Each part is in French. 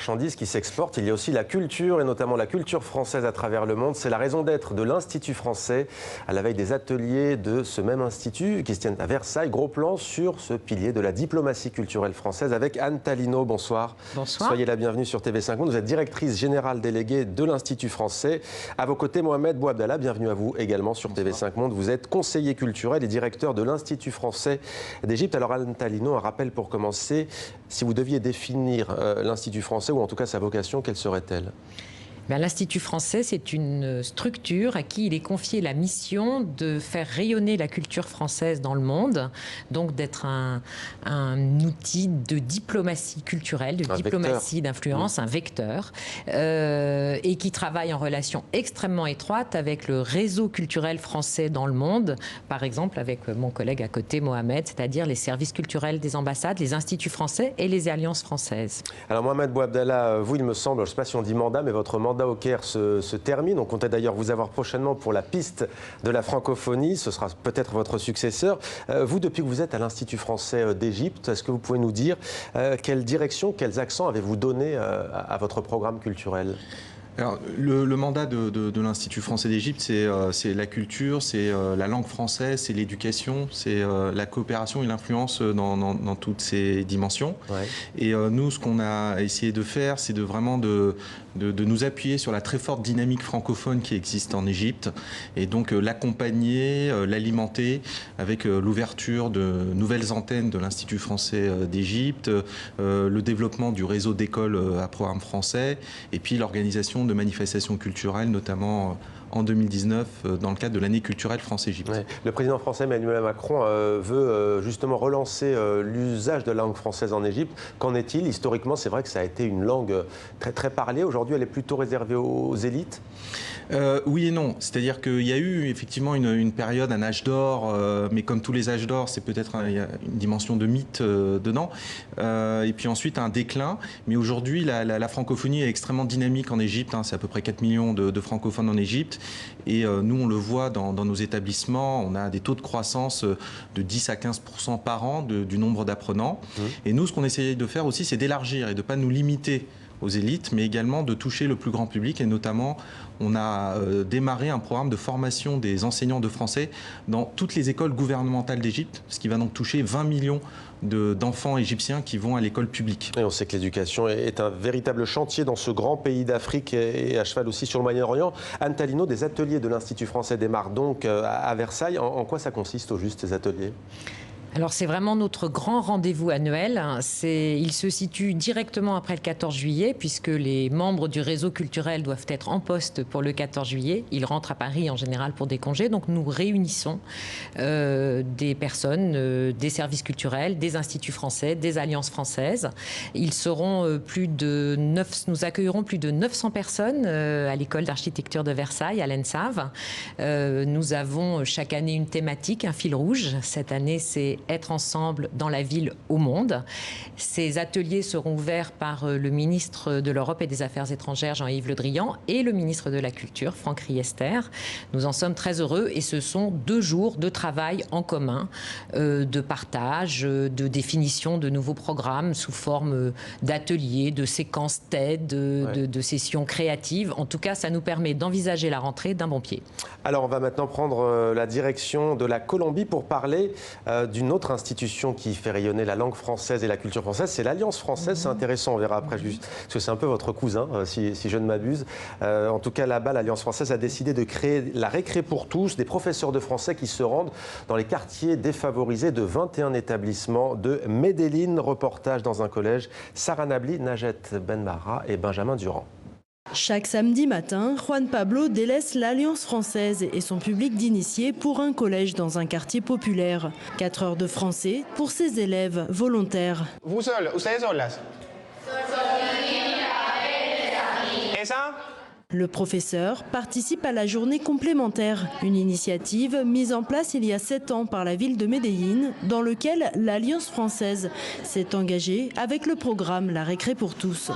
marchandises qui s'exportent, il y a aussi la culture, et notamment la culture française à travers le monde. C'est la raison d'être de l'Institut français, à la veille des ateliers de ce même institut qui se tiennent à Versailles. Gros plan sur ce pilier de la diplomatie culturelle française avec Anne Tallino. Bonsoir. Bonsoir. Soyez la bienvenue sur TV5 Monde. Vous êtes directrice générale déléguée de l'Institut français. À vos côtés, Mohamed Bouabdallah, bienvenue à vous également sur TV5 Monde. Vous êtes conseiller culturel et directeur de l'Institut français d'Égypte. Alors Anne Tallino, un rappel pour commencer. Si vous deviez définir l'Institut français, ou en tout cas sa vocation, quelle serait-elle ? L'Institut français, c'est une structure à qui il est confié la mission de faire rayonner la culture française dans le monde, donc d'être un outil de diplomatie culturelle, de diplomatie d'influence, un vecteur, et qui travaille en relation extrêmement étroite avec le réseau culturel français dans le monde, par exemple avec mon collègue à côté, Mohamed, c'est-à-dire les services culturels des ambassades, les instituts français et les alliances françaises. Alors Mohamed Bouabdallah, vous, il me semble, je ne sais pas si on dit mandat, mais votre mandat au Caire se termine. On comptait d'ailleurs vous avoir prochainement pour la piste de la francophonie. Ce sera peut-être votre successeur. Vous, depuis que vous êtes à l'Institut français d'Égypte, est-ce que vous pouvez nous dire quelle direction, quels accents avez-vous donné à votre programme culturel ? Alors, le mandat de l'Institut français d'Égypte, c'est la culture, c'est la langue française, c'est l'éducation, c'est la coopération et l'influence dans toutes ces dimensions. Ouais. Et nous, ce qu'on a essayé de faire, c'est vraiment de nous appuyer sur la très forte dynamique francophone qui existe en Égypte et donc l'accompagner, l'alimenter avec l'ouverture de nouvelles antennes de l'Institut français d'Égypte, le développement du réseau d'écoles à programme français et puis l'organisation de manifestations culturelles, notamment en 2019 dans le cadre de l'année culturelle France-Égypte. Ouais. Le président français Emmanuel Macron veut justement relancer l'usage de la langue française en Égypte. Qu'en est-il ? Historiquement, c'est vrai que ça a été une langue très, très parlée. Aujourd'hui, elle est plutôt réservée aux élites ? Oui et non. C'est-à-dire qu'il y a eu effectivement une période, un âge d'or, mais comme tous les âges d'or, c'est peut-être une dimension de mythe dedans. Et puis ensuite, un déclin. Mais aujourd'hui, la francophonie est extrêmement dynamique en Égypte. Hein. C'est à peu près 4 millions de francophones en Égypte. Et nous, on le voit dans nos établissements, on a des taux de croissance de 10 à 15% par an du nombre d'apprenants. Et nous, ce qu'on essayait de faire aussi, c'est d'élargir et de ne pas nous limiter aux élites, mais également de toucher le plus grand public. Et notamment, on a démarré un programme de formation des enseignants de français dans toutes les écoles gouvernementales d'Égypte, ce qui va donc toucher 20 millions d'enfants égyptiens qui vont à l'école publique. Et on sait que l'éducation est un véritable chantier dans ce grand pays d'Afrique et à cheval aussi sur le Moyen-Orient. Anne Tallino, des ateliers de l'Institut français démarrent donc à Versailles. En quoi ça consiste au juste, ces ateliers ? Alors c'est vraiment notre grand rendez-vous annuel. Il se situe directement après le 14 juillet puisque les membres du réseau culturel doivent être en poste pour le 14 juillet. Ils rentrent à Paris en général pour des congés. Donc nous réunissons des personnes, des services culturels, des instituts français, des alliances françaises. Nous accueillerons plus de 900 personnes à l'école d'architecture de Versailles, à l'ENSAV. Nous avons chaque année une thématique, un fil rouge. Cette année, c'est être ensemble dans la ville au monde. Ces ateliers seront ouverts par le ministre de l'Europe et des Affaires étrangères, Jean-Yves Le Drian, et le ministre de la Culture, Franck Riester. Nous en sommes très heureux et ce sont 2 jours de travail en commun, de partage, de définition de nouveaux programmes sous forme d'ateliers, de séquences TED, de sessions créatives. En tout cas, ça nous permet d'envisager la rentrée d'un bon pied. Alors, on va maintenant prendre la direction de la Colombie pour parler d'une autre institution qui fait rayonner la langue française et la culture française, c'est l'Alliance française. C'est intéressant, on verra après, juste, parce que c'est un peu votre cousin, si je ne m'abuse. En tout cas, là-bas, l'Alliance française a décidé de créer la récré pour tous, des professeurs de français qui se rendent dans les quartiers défavorisés de 21 établissements de Medellín. Reportage dans un collège, Sarah Nabli, Najet Benmara et Benjamin Durand. Chaque samedi matin, Juan Pablo délaisse l'Alliance française et son public d'initiés pour un collège dans un quartier populaire. 4 heures de français pour ses élèves volontaires. Vous seul, ustedes solas. Esa? Le professeur participe à la journée complémentaire, une initiative mise en place il y a 7 ans par la ville de Medellín, dans lequel l'Alliance française s'est engagée avec le programme La Récré pour tous.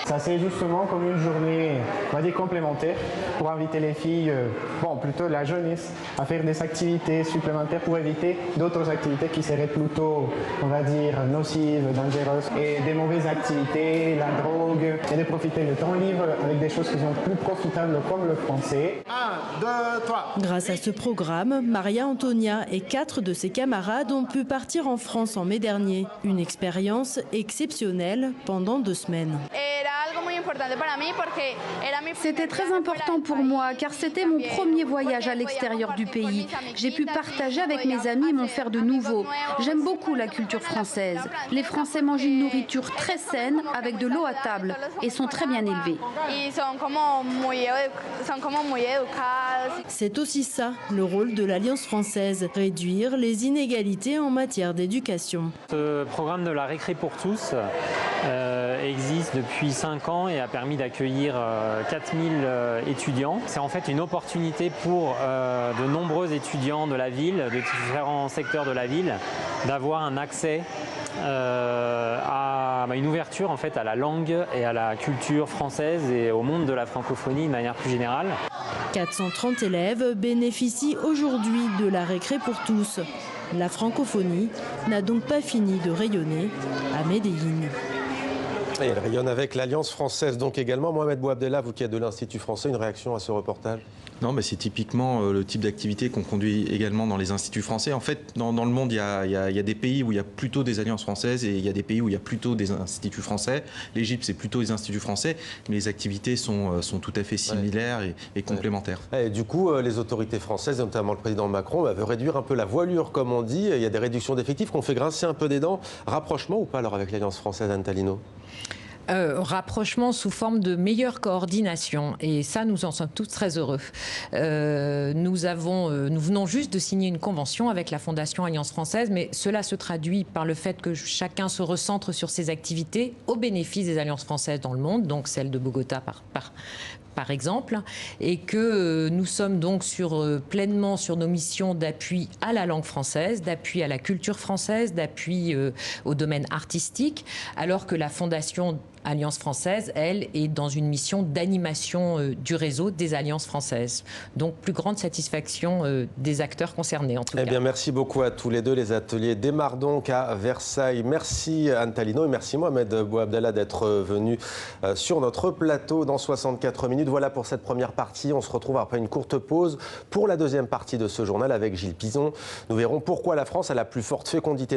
Ça c'est justement comme une journée, on va dire complémentaire, pour inviter les filles, plutôt la jeunesse, à faire des activités supplémentaires pour éviter d'autres activités qui seraient plutôt, on va dire, nocives, dangereuses, et des mauvaises activités, la drogue, et de profiter du temps libre avec des choses qui sont plus profitables comme le français. 1, 2, 3. Grâce à ce programme, Maria Antonia et 4 de ses camarades ont pu partir en France en mai dernier. Une expérience exceptionnelle pendant 2 semaines. C'était très important pour moi car c'était mon premier voyage à l'extérieur du pays. J'ai pu partager avec mes amis et m'en faire de nouveaux. J'aime beaucoup la culture française. Les Français mangent une nourriture très saine avec de l'eau à table et sont très bien élevés. C'est aussi ça, le rôle de l'Alliance française, réduire les inégalités en matière d'éducation. Ce programme de la récré pour tous existe depuis 5 ans et a permis d'accueillir 4000 étudiants. C'est en fait une opportunité pour de nombreux étudiants de la ville, de différents secteurs de la ville, d'avoir un accès à une ouverture en fait à la langue et à la culture française et au monde de la francophonie de manière plus générale. 430 élèves bénéficient aujourd'hui de la récré pour tous. La francophonie n'a donc pas fini de rayonner à Medellín. Et elle rayonne avec l'Alliance française donc également. Mohamed Bouabdella, vous qui êtes de l'Institut français, une réaction à ce reportage? Non, mais c'est typiquement le type d'activité qu'on conduit également dans les instituts français. En fait, dans le monde, il y a des pays où il y a plutôt des alliances françaises et il y a des pays où il y a plutôt des instituts français. L'Égypte, c'est plutôt des instituts français, mais les activités sont tout à fait similaires et complémentaires. Et du coup, les autorités françaises, notamment le président Macron, veulent réduire un peu la voilure, comme on dit. Il y a des réductions d'effectifs qu'on fait grincer un peu des dents. Rapprochement ou pas alors avec l'Alliance française, Anne Tallino? Rapprochement sous forme de meilleure coordination et ça nous en sommes tous très heureux. Nous venons juste de signer une convention avec la Fondation Alliance Française, mais cela se traduit par le fait que chacun se recentre sur ses activités au bénéfice des alliances françaises dans le monde, donc celle de Bogota par exemple, et que nous sommes donc pleinement sur nos missions d'appui à la langue française, d'appui à la culture française, d'appui au domaine artistique, alors que la Fondation Alliance française, elle, est dans une mission d'animation du réseau des alliances françaises. Donc, plus grande satisfaction des acteurs concernés, en tout cas. Eh bien, merci beaucoup à tous les deux. Les ateliers démarrent donc à Versailles. Merci Anne Tallino et merci Mohamed Bouabdella d'être venu sur notre plateau dans 64 minutes. Voilà pour cette première partie. On se retrouve après une courte pause pour la deuxième partie de ce journal avec Gilles Pizon. Nous verrons pourquoi la France a la plus forte fécondité de